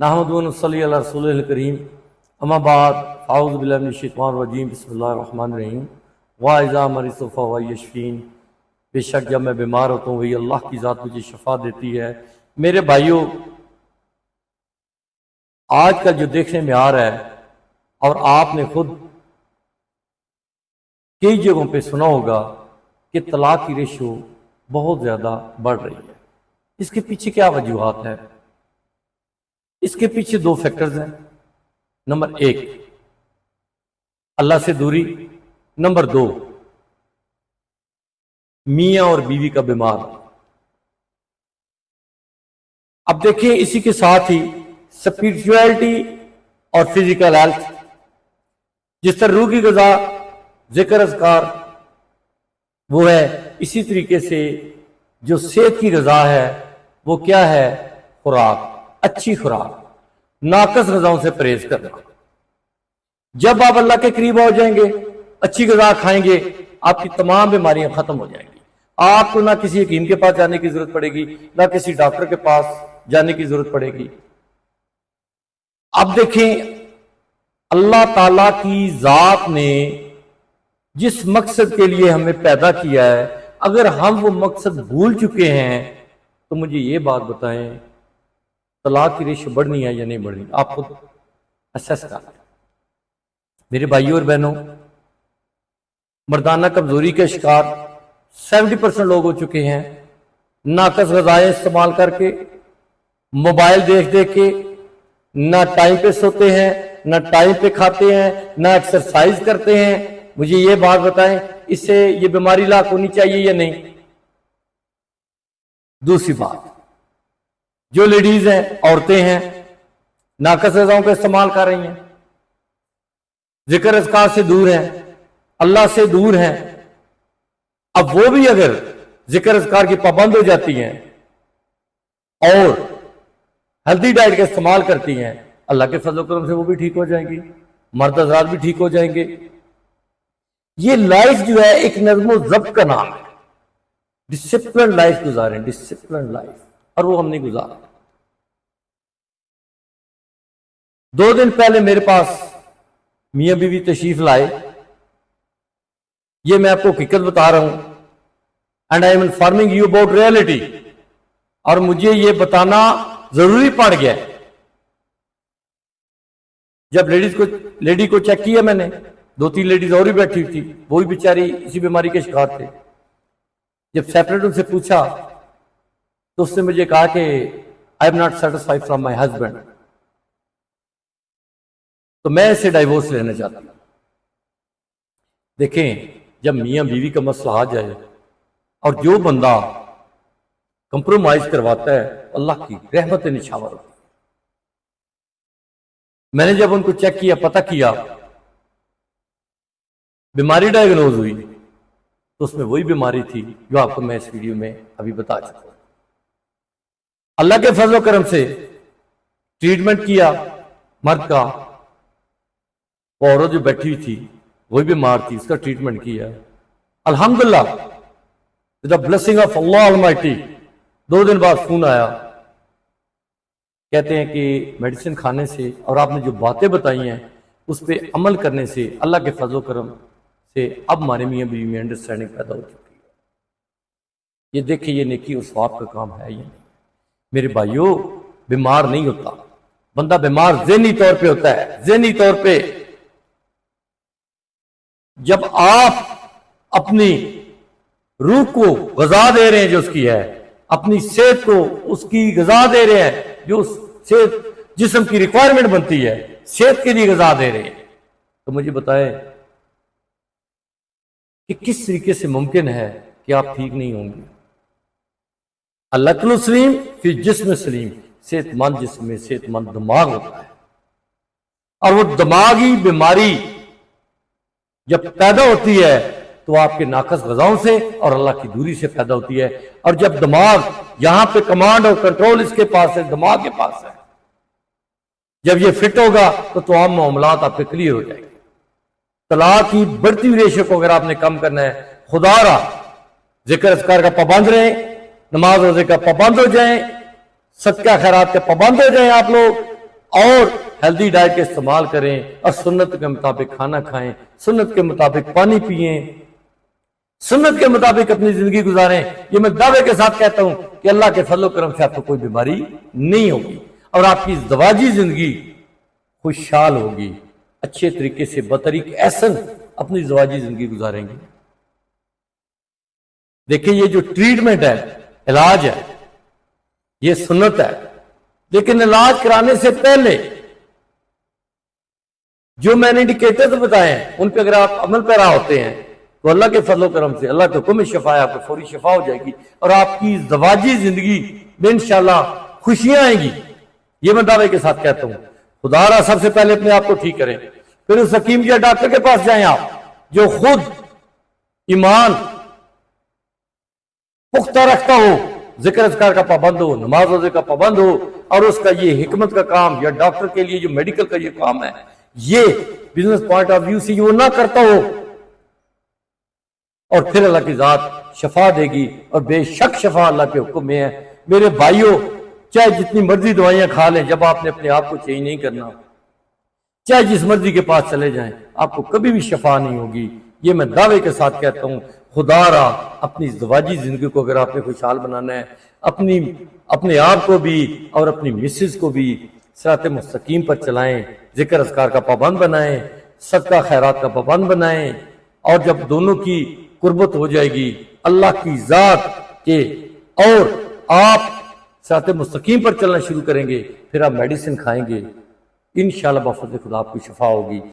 नहमदुहु व नसल्ली अला रसूलिल करीम अम्मा बाद अऊज़ु बिल्लाहि मिनश शैतानिर रजीम बिस्मिल्लाहिर रहमानिर रहीम व इज़ा मरिज़्तु फहुव यशफ़ीन। बेशक जब मैं बीमार होता हूँ वही अल्लाह की ज़ात मुझे शफा देती है। मेरे भाइयों, आजकल जो देखने में आ रहा है और आपने खुद कई जगहों पे सुना होगा कि तलाक की रेशो बहुत ज़्यादा बढ़ रही है। इसके पीछे क्या वजूहात है? इसके पीछे दो फैक्टर्स हैं। नंबर एक, अल्लाह से दूरी। नंबर दो, मियां और बीवी का बीमार। अब देखिए, इसी के साथ ही स्पिरिचुअलिटी और फिजिकल हेल्थ, जिस तरह रूह की ग़िज़ा जिक्र अज़कार वो है, इसी तरीके से जो सेहत की ग़िज़ा है वो क्या है? खुराक, अच्छी खुराक, नाकस ग़िज़ाओं से परहेज करना। जब आप अल्लाह के करीब हो जाएंगे, अच्छी ग़िज़ा खाएंगे, आपकी तमाम बीमारियां खत्म हो जाएंगी। आपको ना किसी हकीम के पास जाने की जरूरत पड़ेगी, ना किसी डॉक्टर के पास जाने की जरूरत पड़ेगी। अब देखें, अल्लाह ताला की ज़ात ने जिस मकसद के लिए हमें पैदा किया है, अगर हम वो मकसद भूल चुके हैं तो मुझे ये बात बताएं, तलाक की रेशो बढ़नी है या नहीं बढ़नी? आप खुद असेस करें। मेरे भाइयों और बहनों, मर्दाना कमजोरी के शिकार 70% लोग हो चुके हैं। नाकस ग़िज़ाएं इस्तेमाल करके, मोबाइल देख देख के, ना टाइम पे सोते हैं, ना टाइम पे खाते हैं, ना एक्सरसाइज करते हैं। मुझे ये बात बताएं, इससे ये बीमारी लाक होनी चाहिए या नहीं? दूसरी बात, जो लेडीज हैं, औरतें हैं, नाकस ग़िज़ाओं का इस्तेमाल कर रही हैं, जिक्र अज़कार से दूर हैं, अल्लाह से दूर हैं। अब वो भी अगर जिक्र अज़कार की पाबंद हो जाती हैं और हेल्दी डाइट का इस्तेमाल करती हैं, अल्लाह के फजल करम से वो भी ठीक हो जाएंगी, मर्द हज़रात भी ठीक हो जाएंगे। ये लाइफ जो है एक नज़्म व ज़ब्त का नाम है। डिसिप्लिन लाइफ गुजारें, डिसिप्लिन लाइफ, और वो हम नहीं गुजारा। 2 दिन पहले मेरे पास मियां बीवी तशरीफ लाए। ये मैं आपको हकीकत बता रहा हूं, and I am informing you about reality. और मुझे ये बताना जरूरी पड़ गया। जब लेडी को चेक किया मैंने, 2-3 लेडीज और भी बैठी हुई थी, वो भी बेचारी इसी बीमारी के शिकार थे। जब सेपरेट उनसे पूछा तो उसने मुझे कहा कि I am not satisfied from my husband, तो मैं इससे डाइवोर्स लेना चाहता हूं। देखें, जब मियां बीवी का मसला आ जाए और जो बंदा कंप्रोमाइज करवाता है, अल्लाह की रहमत निछावर होती है। मैंने जब उनको चेक किया, पता किया, बीमारी डायग्नोज हुई, तो उसमें वही बीमारी थी जो आपको मैं इस वीडियो में अभी बता चुका हूं। अल्लाह के फजल करम से ट्रीटमेंट किया मर्द का, औरत जो बैठी हुई थी वही बीमार थी, उसका ट्रीटमेंट किया। अल्हम्दुलिल्लाह, with the blessing of Allah Almighty, 2 दिन बाद फोन आया। कहते हैं कि मेडिसिन खाने से और आपने जो बातें बताई हैं उस पर अमल करने से अल्लाह के फजल करम से अब हमारे मियां बीवी में अंडरस्टैंडिंग पैदा हो चुकी है। ये देखिए, ये नेकी और सवाब का काम है ये नहीं। मेरे भाइयों, बीमार नहीं होता बंदा, बीमार ज़हनी तौर पे होता है। ज़हनी तौर पे जब आप अपनी रूह को ग़िज़ा दे रहे हैं जो उसकी है, अपनी सेहत को उसकी ग़िज़ा दे रहे हैं जो सेहत जिस्म की रिक्वायरमेंट बनती है, सेहत के लिए ग़िज़ा दे रहे हैं, तो मुझे बताएं कि किस तरीके से मुमकिन है कि आप ठीक नहीं होंगे। अल्लाह सलीम फिर जिस्म सलीम, सेहतमंद जिस्म में सेहतमंद दिमाग होता है। और वो दिमागी बीमारी जब पैदा होती है तो आपके नाकस ग़िज़ाओं से और अल्लाह की दूरी से पैदा होती है। और जब दिमाग, यहां पे कमांड और कंट्रोल इसके पास है, दिमाग के पास है, जब ये फिट होगा तो तमाम मामलात आपके क्लियर हो जाएंगे। तलाक की बढ़ती हुई रेशो को अगर आपने कम करना है, खुदारा जिक्र अज़कार का पाबंद रहें, नमाज रोजे का पाबंद हो जाएं, सदका खैरात के पाबंद हो जाएं आप लोग, और हेल्दी डाइट का इस्तेमाल करें और सुन्नत के मुताबिक खाना खाएं, सुन्नत के मुताबिक पानी पिएं, सुन्नत के मुताबिक अपनी जिंदगी गुजारें। ये मैं दावे के साथ कहता हूं कि अल्लाह के फजल करम से आपको कोई बीमारी नहीं होगी और आपकी ज़वाजी जिंदगी खुशहाल होगी। अच्छे तरीके से बतरीक एहसन अपनी ज़वाजी जिंदगी गुजारेंगे। देखिए, ये जो ट्रीटमेंट है, इलाज है, ये सुन्नत है, लेकिन इलाज कराने से पहले जो मैंने इंडिकेटर्स बताए हैं उन पर अगर आप अमल पैरा होते हैं तो अल्लाह के फजल करम से, अल्लाह के हुक्म में शफा है, आपको फौरी शफा हो जाएगी और आपकी ज़वाजी जिंदगी में इंशाअल्लाह खुशियां आएंगी। ये मैं दावे के साथ कहता हूं। खुदारा सबसे पहले अपने आप को ठीक करें, फिर उस हकीम या डॉक्टर के पास जाएं आप जो खुद ईमान पुख्ता रखता हो, जिक्र अज़कार का पाबंद हो, नमाज रोजे का पाबंद हो और उसका ये हिकमत का काम या डॉक्टर के लिए जो मेडिकल का ये काम है, ये बिजनेस पॉइंट ऑफ व्यू से ये वो ना करता हो, और फिर अल्लाह की जात शफा देगी और बेशक शफा अल्लाह के हुक्म में है। मेरे भाइयों, चाहे जितनी मर्जी दवाइयां खा लें, जब आपने अपने आप को चेंज नहीं करना, चाहे जिस मर्जी के पास चले जाएं, आपको कभी भी शफा नहीं होगी। ये मैं दावे के साथ कहता हूं। खुदारा अपनी ज़वाजी जिंदगी को अगर आपने खुशहाल बनाना है, अपने आप को भी और अपनी मिसेज को भी सिरात मुस्तकीम पर चलाएं, जिक्र अज़कार का पाबंद बनाएं, सदका खैरात का पाबंद बनाएं, और जब दोनों की कुर्बत हो जाएगी अल्लाह की जात के और आप सिरात मुस्तकीम पर चलना शुरू करेंगे, फिर आप मेडिसिन खाएंगे, इंशाअल्लाह बफज़ल खुदा आपकी शफा होगी।